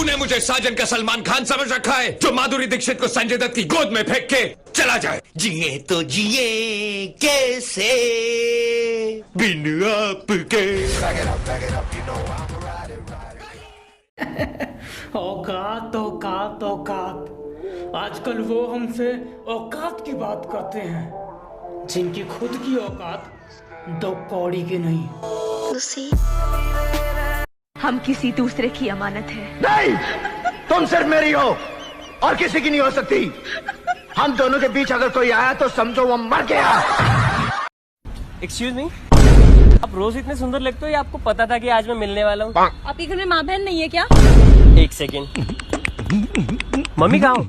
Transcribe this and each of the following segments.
तूने मुझे साजन का सलमान खान समझ रखा है, जो माधुरी दीक्षित को संजय दत्त की गोद में फेंक के चला जाए। जिए तो जिए कैसे बिन आपके। औकात औकात औकात, आजकल वो हमसे औकात की बात करते हैं जिनकी खुद की औकात दो कौड़ी की नहीं। हम किसी दूसरे की अमानत है। नहीं, तुम सिर्फ मेरी हो और किसी की नहीं हो सकती। हम दोनों के बीच अगर कोई आया तो समझो वो मर गया। एक्सक्यूज मी, आप रोज इतने सुंदर लगते हो, ये आपको पता था कि आज मैं मिलने वाला हूँ? आपके घर में माँ बहन नहीं है क्या? एक सेकेंड, मम्मी कहाँ हो?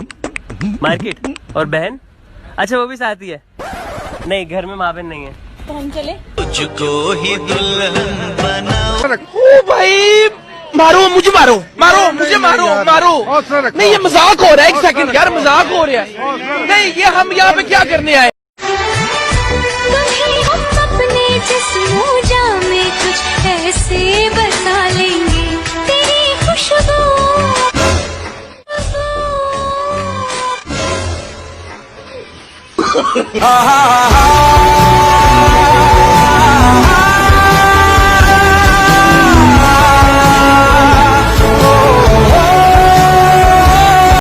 मार्केट। और बहन? अच्छा वो भी साथ ही है। नहीं, घर में माँ बहन नहीं है। तो हम चले? तुझको ही दुल्हन बनाओ। ओ भाई, मारो मुझे, मारो मारो मुझे, मारो मारो। नहीं ये मजाक हो रहा है, एक सेकंड यार, मजाक हो रहा है। नहीं ये हम यहाँ पे क्या करने आए? कभी हम अपने जिस्मों जामे कुछ ऐसे बसा लेंगे, तेरी खुशबू हा हा हा।